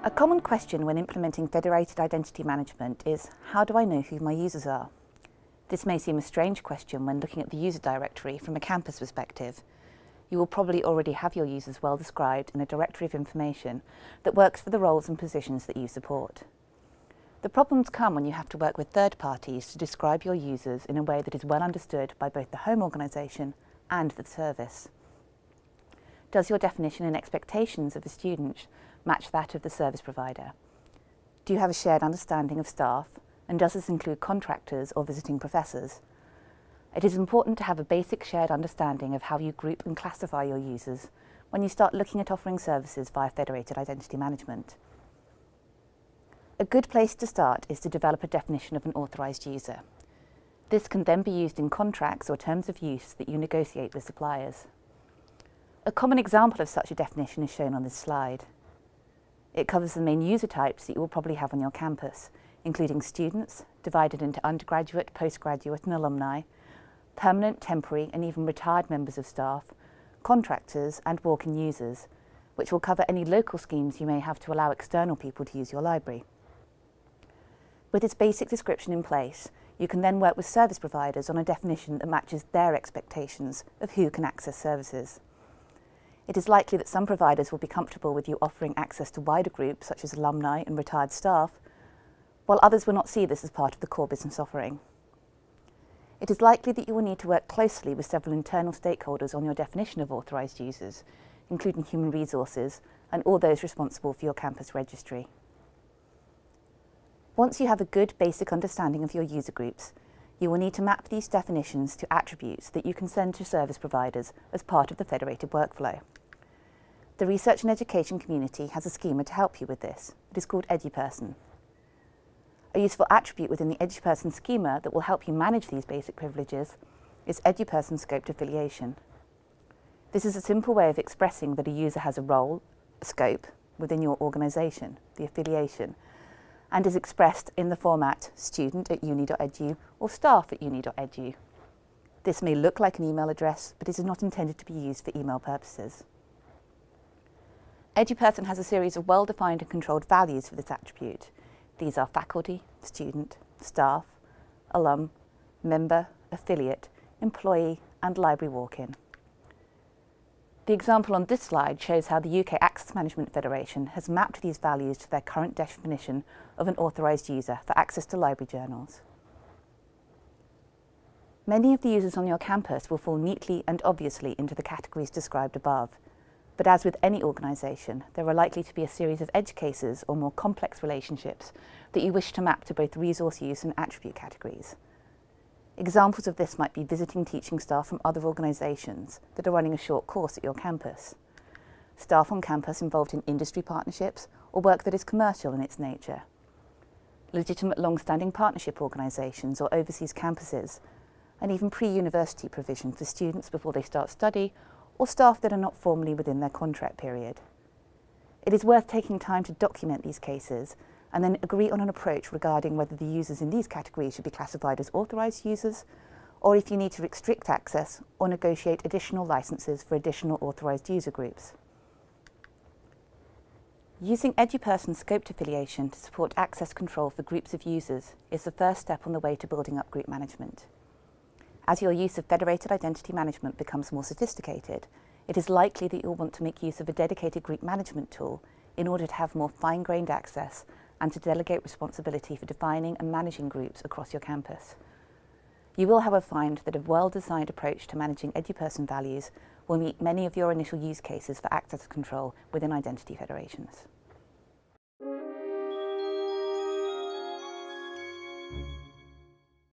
A common question when implementing federated identity management is, how do I know who my users are? This may seem a strange question when looking at the user directory from a campus perspective. You will probably already have your users well described in a directory of information that works for the roles and positions that you support. The problems come when you have to work with third parties to describe your users in a way that is well understood by both the home organisation and the service. Does your definition and expectations of the student match that of the service provider? Do you have a shared understanding of staff, and does this include contractors or visiting professors? It is important to have a basic shared understanding of how you group and classify your users when you start looking at offering services via federated identity management. A good place to start is to develop a definition of an authorised user. This can then be used in contracts or terms of use that you negotiate with suppliers. A common example of such a definition is shown on this slide. It covers the main user types that you will probably have on your campus, including students, divided into undergraduate, postgraduate and alumni, permanent, temporary and even retired members of staff, contractors and walk-in users, which will cover any local schemes you may have to allow external people to use your library. With this basic description in place, you can then work with service providers on a definition that matches their expectations of who can access services. It is likely that some providers will be comfortable with you offering access to wider groups such as alumni and retired staff, while others will not see this as part of the core business offering. It is likely that you will need to work closely with several internal stakeholders on your definition of authorised users, including human resources and all those responsible for your campus registry. Once you have a good basic understanding of your user groups, you will need to map these definitions to attributes that you can send to service providers as part of the federated workflow. The research and education community has a schema to help you with this. It is called EduPerson. A useful attribute within the EduPerson schema that will help you manage these basic privileges is EduPerson scoped affiliation. This is a simple way of expressing that a user has a role, a scope, within your organisation, the affiliation, and is expressed in the format student@uni.edu or staff@uni.edu. This may look like an email address, but it is not intended to be used for email purposes. EduPerson has a series of well-defined and controlled values for this attribute. These are faculty, student, staff, alum, member, affiliate, employee, and library walk-in. The example on this slide shows how the UK Access Management Federation has mapped these values to their current definition of an authorised user for access to library journals. Many of the users on your campus will fall neatly and obviously into the categories described above, but as with any organisation, there are likely to be a series of edge cases or more complex relationships that you wish to map to both resource use and attribute categories. Examples of this might be visiting teaching staff from other organisations that are running a short course at your campus, staff on campus involved in industry partnerships or work that is commercial in its nature, legitimate long-standing partnership organisations or overseas campuses, and even pre-university provision for students before they start study or staff that are not formally within their contract period. It is worth taking time to document these cases and then agree on an approach regarding whether the users in these categories should be classified as authorised users, or if you need to restrict access or negotiate additional licences for additional authorised user groups. Using EduPerson scoped affiliation to support access control for groups of users is the first step on the way to building up group management. As your use of federated identity management becomes more sophisticated, it is likely that you'll want to make use of a dedicated group management tool in order to have more fine-grained access and to delegate responsibility for defining and managing groups across your campus. You will, however, find that a well-designed approach to managing EduPerson values will meet many of your initial use cases for access control within identity federations.